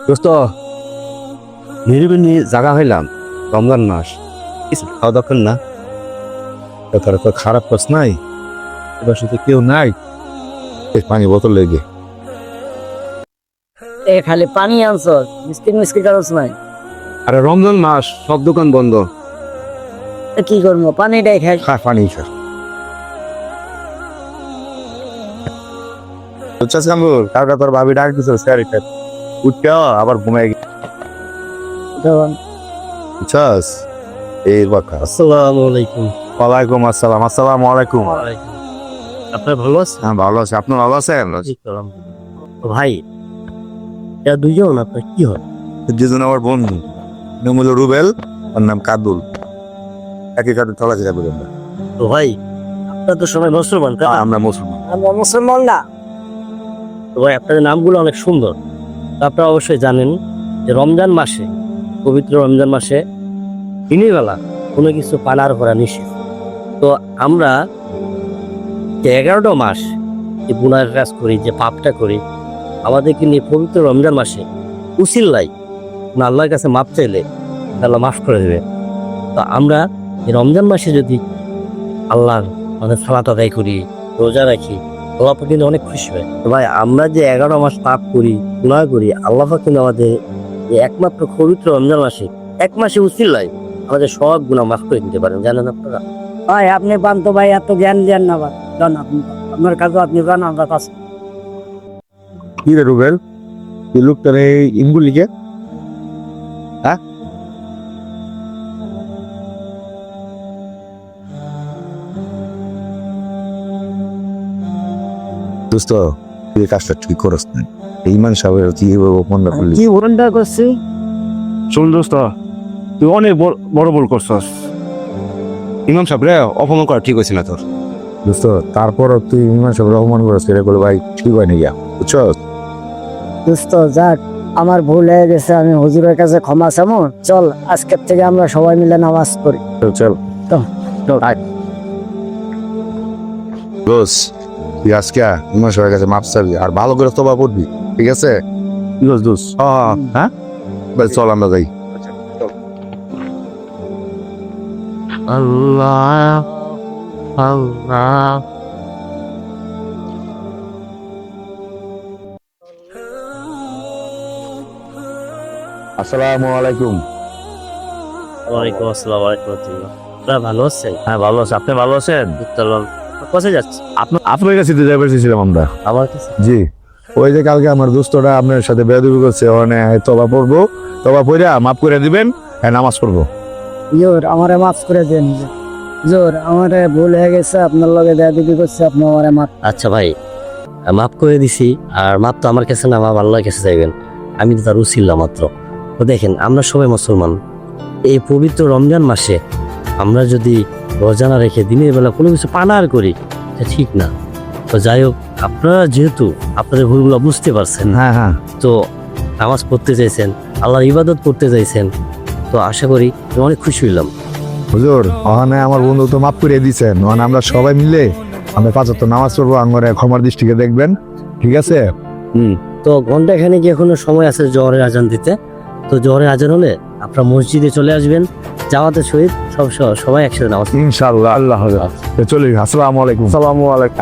দোস্ত নিরিবিলি জায়গা হইলাম, রমজান মাস কিছু খাওয়া দরকার না। তার তো খারাপ কাজ নাই, এবার সাথে কেউ নাই, এই পানি বোতল লেগে এ খালি পানি আনছ, মিষ্টি মিষ্টি কারস নাই। আরে রমজান মাস, সব দোকান বন্ধ। তা কি করবো, পানিটাই খাই। খা পানি খা। বুঝছাস কামরুল, কালকে তোর ভাবি ডাক দিছিল সিগারেট উঠতে আবার ঘুমাই গেছে। বুঝছাস এই কথা। আসসালামু আলাইকুম। ওয়ালাইকুম আসসালাম। আসসালামু আলাইকুম। আপনার ভালো আছে? হ্যাঁ ভালো আছে, আপনি ভালো আছেন? ভাই এরা দুইজন আপনার কি হয়? দুজন আমার বন্ধু, নাম হলো রুবেল, ওর নাম কাদুল। একই কাঠে চলাফেরা করি আমরা। তো ভাই আপনারা তো সবাই মুসলমান, তাই না? আমরা মুসলমান। আমরা মুসলমান না। তো ভাই আপনাদের নামগুলো অনেক সুন্দর। তো আপনারা অবশ্যই জানেন যে রমজান মাসে, পবিত্র রমজান মাসে দিনের বেলা কোনো কিছু পানার করা নিষেধ। তো আমরা যে 11টা মাস যে গুনার কাজ করি, যে পাপটা করি, আমাদেরকে নিয়ে পবিত্র রমজান মাসে উসিল্লাই আল্লাহর কাছে মাপ চাইলে আল্লাহ মাফ করে দেবে। তো আমরা এই রমজান মাসে যদি আল্লাহর মানে সালাত আদায় করি, রোজা রাখি, আল্লাহ পাক কিন্তু অনেক খুশি হয়। তো ভাই আমরা যে 11 মাস পাপ করি, গুনাহ করি, আল্লাহ পাক কিন্তু আমাদের এই একমাত্র পবিত্র রমজান মাসে, এক মাসে উসিল্লাই আমাদের সব গুনাহ মাফ করে দিতে পারেন, জানেন আপনারা? ভাই আপনি পান তো ভাই, এত জ্ঞান দেন না ভাই। জান আপনি, আপনার কাছে আপনি জান, আমরা কাছে। কি রে রুবেল, এই লোকটার এই ইঙ্গুলিকে দোস্ত তুই এই কাজটা ঠিক করস না। এই ইমান সাহেবের কি মনে করলি? কি ভরণটা করছি? শোন দোস্ত, তুই অনেক বড় ভুল করছস। ইমাম সাহেব রে অপমান করা ঠিক হয়েছে না তোর। দোস্ত তারপরও তুই ইমান সাহেবের অপমান করস, এটা করলে ভাই ঠিক হয় না গিয়া, বুঝছস? দোস্ত যাক, আমার ভুল হয়ে গেছে, আমি হুজুরের কাছে ক্ষমা চামো। চল আজকের থেকে আমরা সবাই মিলে নামাজ পড়ি। চল চল। দোস তুই আজকে ইমান সাহেবের কাছে মাপ চাবি আর ভালো করে তবা পড়বি, ঠিক আছে? কি করছ দোস? হ্যাঁ চল আমরা যাই। আল্লাহ আল্লাহ। আসসালামু আলাইকুম। ওয়ালাইকুম আসসালাম ওয়া রাহমাতুল্লাহ। আপনারা ভালো আছেন? হ্যাঁ ভালো আছে। আপনি ভালো আছেন? কোথায় যাচ্ছে? আপনার কাছে তো যাবার চেয়েছিলাম আমরা। আমার কাছে? জি, ওই যে কালকে আমার দোস্তরা আপনার সাথে বেয়াদবি করছে, ওখানে তবা পড়বো, তবা পড়ে মাফ করে দিবেন, হ্যাঁ নামাজ পড়বো। জোর আমারে মাফ করে দেন। জোর আমারে ভুল হয়ে গেছে, আপনার লগে বেয়াদবি করছে, আপনি আমারে মাফ। আচ্ছা ভাই, মাফ করে দিছি। আর মাপ তো আমার কাছে না, মাপ আল্লাহর কাছে চাইবেন। আমি তো তার উসিলা মাত্র। তো দেখেন আমরা সবাই মুসলমান, এই পবিত্র রমজান মাসে আমরা যদি রোজা না রেখে দিনের বেলা কোনো কিছু পানার করি, এটা ঠিক না। তো যাই হোক, আপনারা যেহেতু আপনাদের ভুলগুলো বুঝতে পারছেন, হ্যাঁ হ্যাঁ, তো নামাজ পড়তে চাইছেন, আল্লাহর ইবাদত করতে চাইছেন, তো আশা করি আমি অনেক খুশি হইলাম। হুজুর ওখানে আমার বন্ধু তো মাফ করে দিয়েছেন, ওখানে আমরা সবাই মিলে আমরা 5 ওয়াক্ত নামাজ পড়বো, আমার ক্ষমার দৃষ্টিকে দেখবেন, ঠিক আছে? তো ঘন্টা এখানে গিয়ে কোনো সময় আছে জোহরের আজান দিতে। তো জোহরের আজান হলে আপনারা মসজিদে চলে আসবেন, জামাতের সহিত সবাই একসাথে নামাজ। ইনশাআল্লাহ, আল্লাহ হাফেজ। চলি, আসসালামু আলাইকুম। আসসালামু আলাইকুম।